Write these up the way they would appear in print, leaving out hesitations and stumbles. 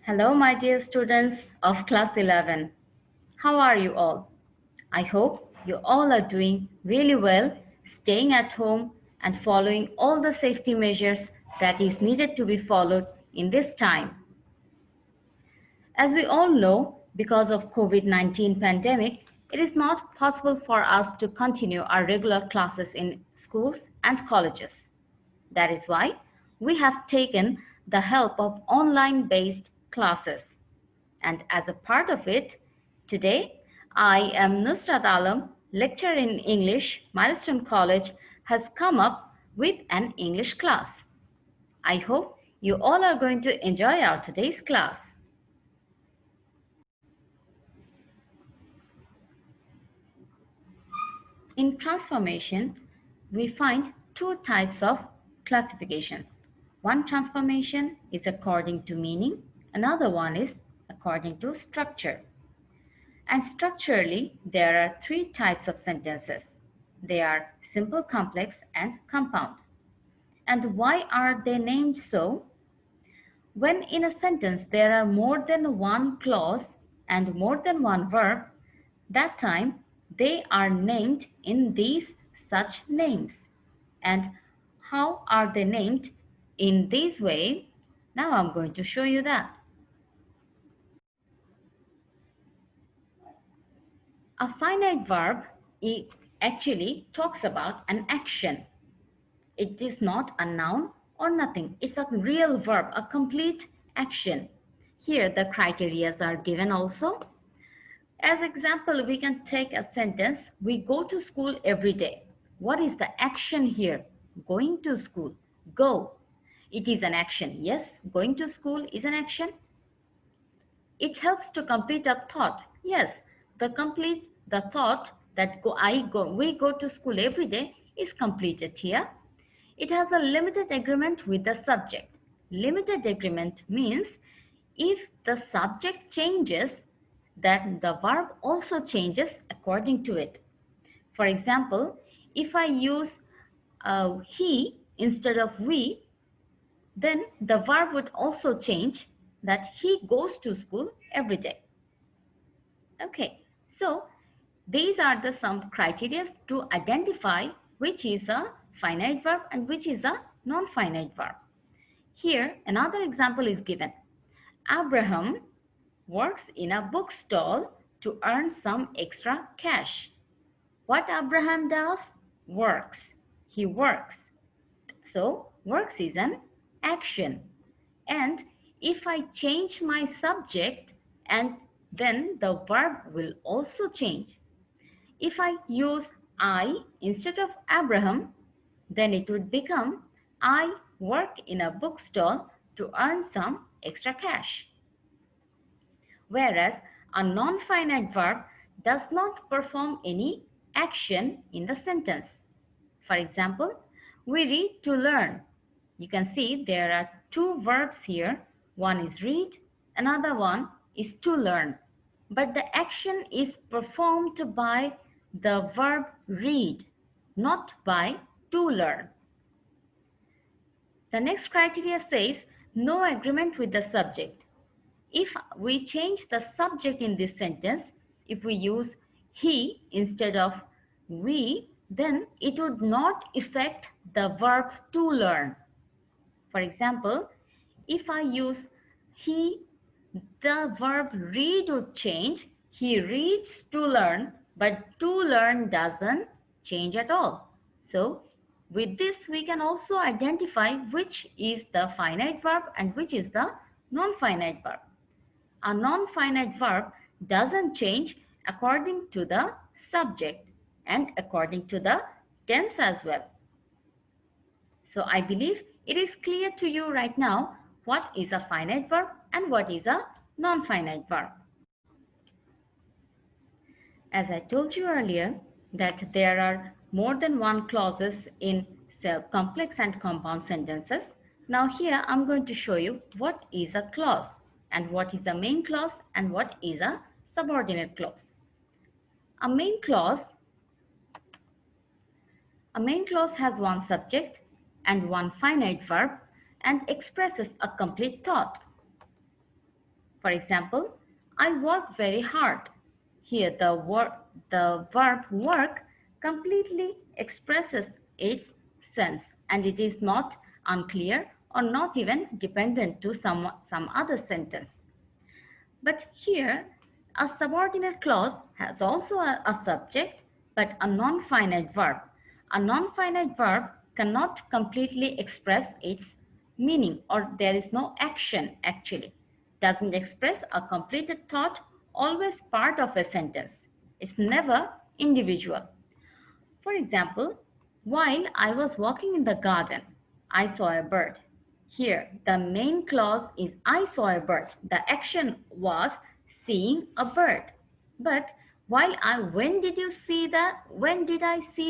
Hello, my dear students of class 11. How are you all? I hope you all are doing really well, staying at home and following all the safety measures that is needed to be followed in this time. As we all know, because of COVID-19 pandemic, it is not possible for us to continue our regular classes in schools and colleges. That is why we have taken the help of online-based classes. And as a part of it, today I am Nusrat Alam, lecturer in English, Milestone College, has come up with an English class. I hope you all are going to enjoy our today's class. In transformation, we find two types of classifications. One transformation is according to meaning, another one is according to structure. And structurally, there are three types of sentences. They are simple, complex, and compound. And why are they named so? When in a sentence there are more than one clause and more than one verb, that time they are named in these such names. And how are they named in this way? Now I'm going to show you that. A finite verb actually talks about an action. It is not a noun or nothing. It's a real verb, a complete action. Here the criteria are given also. As example, we can take a sentence, we go to school every day. What is the action here? Going to school. Go. It is an action. Yes, going to school is an action. It helps to complete a thought. Yes, the thought that we go to school every day is completed here. It has a limited agreement with the subject. Limited agreement means if the subject changes, then the verb also changes according to it. For example, if I use he instead of we, then the verb would also change that he goes to school every day. Okay, so these are the some criteria to identify which is a finite verb and which is a non-finite verb. Here, another example is given. Abraham works in a bookstall to earn some extra cash. What Abraham does? Works. He works. So, works is an action. And if I change my subject, and then the verb will also change. If I use I instead of Abraham, then it would become I work in a bookstall to earn some extra cash. Whereas a non-finite verb does not perform any action in the sentence. For example, we read to learn. You can see there are two verbs here. One is read, another one is to learn. But the action is performed by the verb read, not by to learn. The next criteria says no agreement with the subject. If we change the subject in this sentence, if we use he instead of we, then it would not affect the verb to learn. For example, if I use he, the verb read would change. He reads to learn, but to learn doesn't change at all. So with this, we can also identify which is the finite verb and which is the non-finite verb. A non-finite verb doesn't change according to the subject and according to the tense as well. So I believe it is clear to you right now what is a finite verb and what is a non-finite verb. As I told you earlier that there are more than one clauses in complex and compound sentences. Now here I'm going to show you what is a clause and what is a main clause and what is a subordinate clause. A main clause has one subject and one finite verb and expresses a complete thought. For example, I work very hard. Here, the verb work completely expresses its sense, and it is not unclear or not even dependent to some other sentence. But here, a subordinate clause has also a subject but a non-finite verb. A non-finite verb cannot completely express its meaning, or there is no action actually. Doesn't express a completed thought, always part of a sentence. It's never individual. For example, while I was walking in the garden, I saw a bird. Here, the main clause is I saw a bird. The action was seeing a bird. But when did I see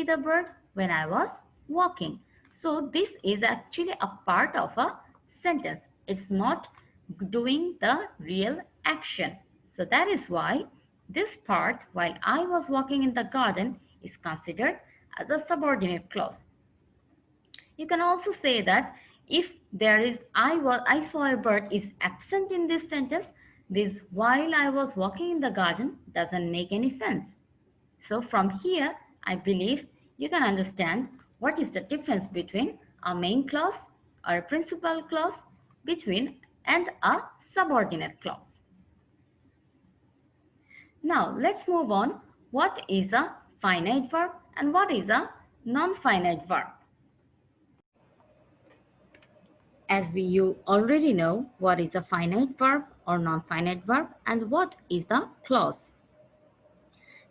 the bird? When I was walking. So this is actually a part of a sentence. It's not doing the real action. So that is why this part, while I was walking in the garden, is considered as a subordinate clause. You can also say that if there is I saw a bird is absent in this sentence, this while I was walking in the garden doesn't make any sense. So from here, I believe you can understand what is the difference between a main clause or a principal clause between and a subordinate clause. Now let's move on. What is a finite verb and what is a non-finite verb? As you already know what is a finite verb or non-finite verb and what is the clause.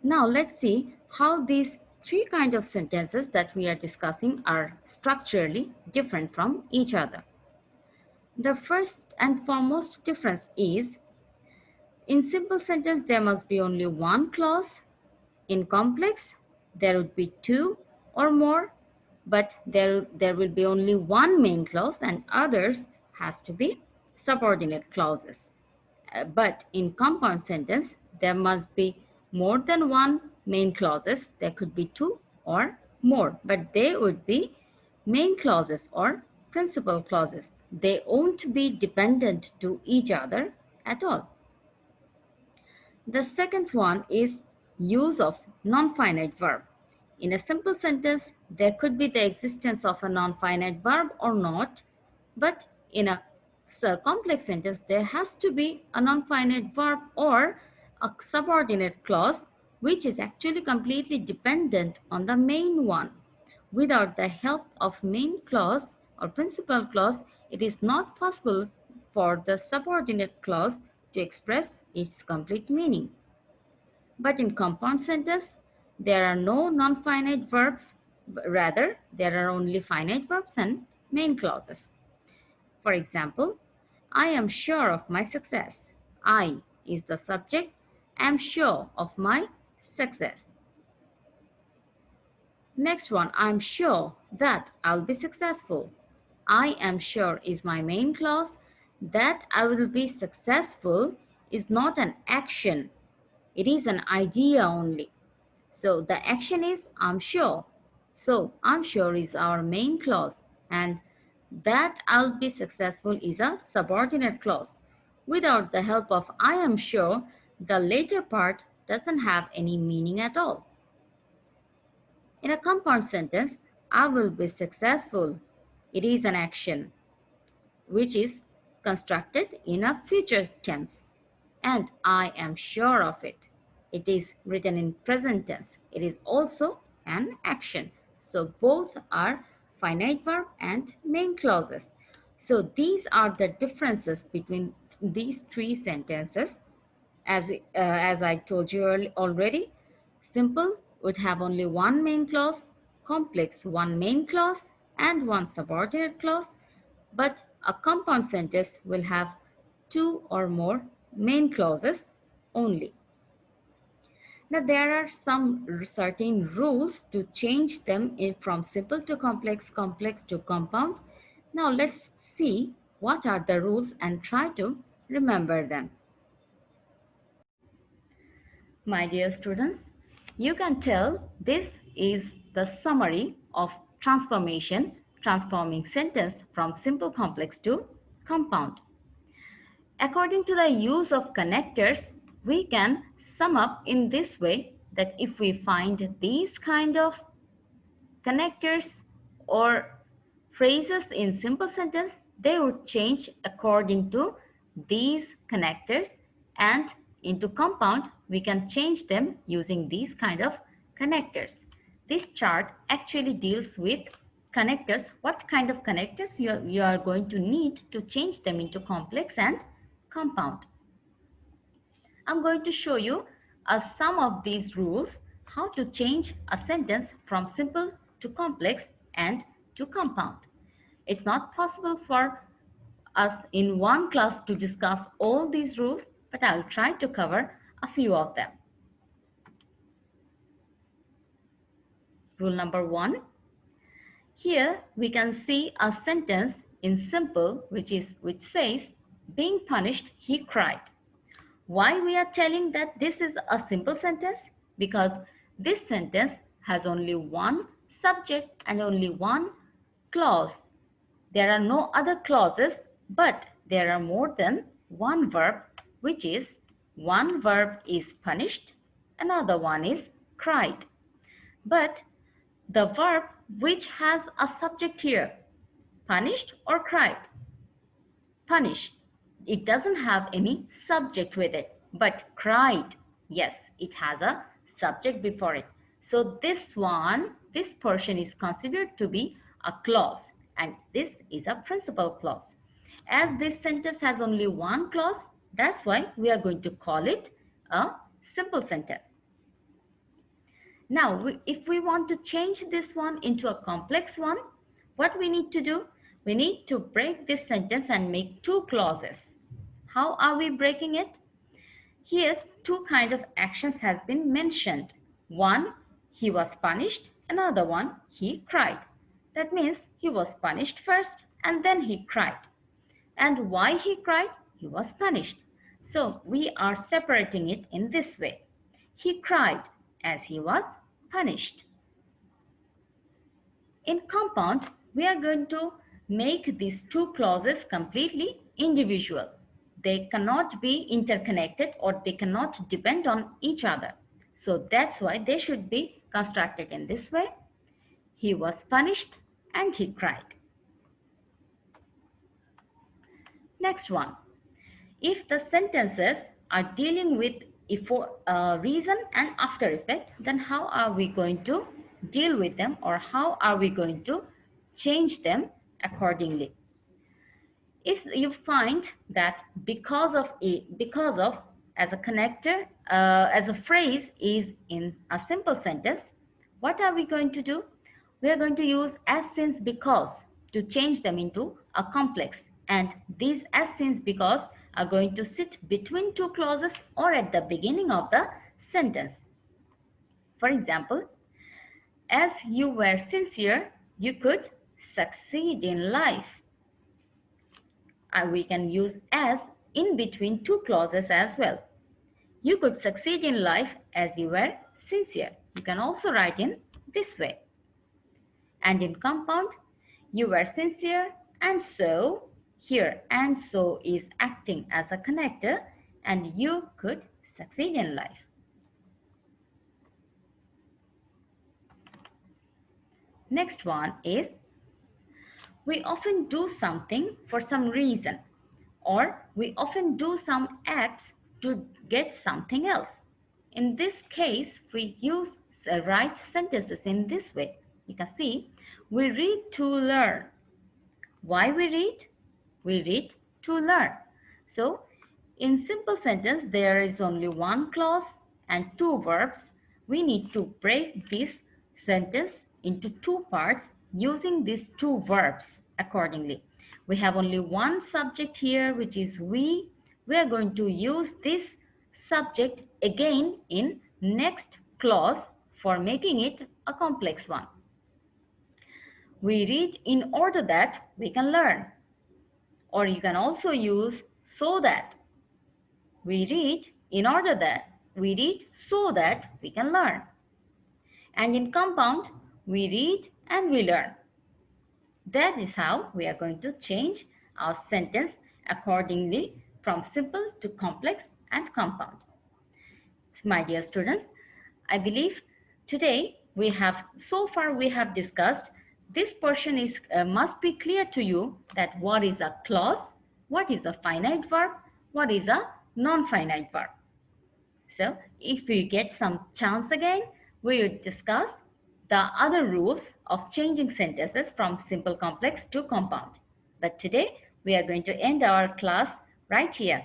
Now let's see how these three kinds of sentences that we are discussing are structurally different from each other. The first and foremost difference is in simple sentence there must be only one clause. In complex there would be two or more, but there will be only one main clause and others has to be subordinate clauses. But in compound sentence, there must be more than one main clauses. There could be two or more, but they would be main clauses or principal clauses. They won't be dependent to each other at all. The second one is use of non-finite verb. In a simple sentence, there could be the existence of a non-finite verb or not, but in a complex sentence, there has to be a non-finite verb or a subordinate clause, which is actually completely dependent on the main one. Without the help of main clause or principal clause, it is not possible for the subordinate clause to express its complete meaning. But in compound sentence, there are no non-finite verbs, rather there are only finite verbs and main clauses. For example, I am sure of my success. I is the subject. I am sure of my success. Next one, I am sure that I'll be successful. I am sure is my main clause. That I will be successful is not an action. It is an idea only. So the action is I'm sure. So I'm sure is our main clause and that I'll be successful is a subordinate clause. Without the help of I am sure, the later part doesn't have any meaning at all. In a compound sentence, I will be successful. It is an action which is constructed in a future tense. And I am sure of it. It is written in present tense. It is also an action. So both are finite verb and main clauses. So these are the differences between these three sentences. As I told you already, simple would have only one main clause, complex one main clause and one subordinate clause, but a compound sentence will have two or more main clauses only. Now there are some certain rules to change them from simple to complex, complex to compound. Now let's see what are the rules and try to remember them. My dear students, you can tell this is the summary of transforming sentence from simple complex to compound. According to the use of connectors, we can sum up in this way that if we find these kind of connectors or phrases in simple sentence, they would change according to these connectors, and into compound we can change them using these kind of connectors. This chart actually deals with connectors, what kind of connectors you are going to need to change them into complex and compound. I'm going to show you some of these rules, how to change a sentence from simple to complex and to compound. It's not possible for us in one class to discuss all these rules, but I'll try to cover a few of them. Rule number 1. Here we can see a sentence in simple which says, being punished, he cried. Why we are telling that this is a simple sentence? Because this sentence has only one subject and only one clause. There are no other clauses, but there are more than one verb, which is one verb is punished, another one is cried. But the verb which has a subject here, punished or cried? Punish. It doesn't have any subject with it, but cried, yes, it has a subject before it. So this portion is considered to be a clause, and this is a principal clause. As this sentence has only one clause, that's why we are going to call it a simple sentence. Now, if we want to change this one into a complex one, what we need to do? We need to break this sentence and make two clauses. How are we breaking it? Here, two kind of actions has been mentioned. One, he was punished. Another one, he cried. That means he was punished first and then he cried. And why he cried? He was punished. So we are separating it in this way. He cried as he was punished. In compound, we are going to make these two clauses completely individual. They cannot be interconnected or they cannot depend on each other. So that's why they should be constructed in this way. He was punished and he cried. Next one. If the sentences are dealing with reason and after effect, then how are we going to deal with them, or how are we going to change them accordingly? If you find that because of as a connector, as a phrase is in a simple sentence, what are we going to do? We are going to use as, since, because to change them into a complex, and these as, since, because are going to sit between two clauses or at the beginning of the sentence. For example, as you were sincere, you could succeed in life. We can use as in between two clauses as well. You could succeed in life as you were sincere. You can also write in this way. And in compound, you were sincere, and so, here and so is acting as a connector, and you could succeed in life. Next one is, we often do something for some reason, or we often do some acts to get something else. In this case, we use the right sentences in this way. You can see, we read to learn. Why we read? We read to learn. So, in simple sentence, there is only one clause and two verbs. We need to break this sentence into two parts using these two verbs accordingly. We have only one subject here, which is we. We are going to use this subject again in next clause for making it a complex one. We read in order that we can learn. Or you can also use so that. We read in order that. We read so that we can learn. And in compound, we read and we learn. That is how we are going to change our sentence accordingly from simple to complex and compound. My dear students, I believe today so far we have discussed, this portion is must be clear to you that what is a clause, what is a finite verb, what is a non-finite verb. So if we get some chance again, we will discuss the other rules of changing sentences from simple complex to compound. But today we are going to end our class right here.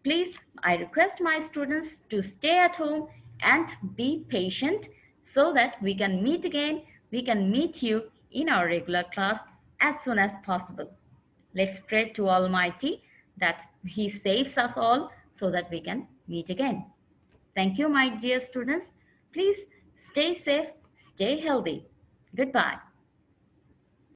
Please, I request my students to stay at home and be patient so that we can meet again. We can meet you in our regular class as soon as possible. Let's pray to Almighty that He saves us all so that we can meet again. Thank you, my dear students. Please stay safe, stay healthy. Goodbye.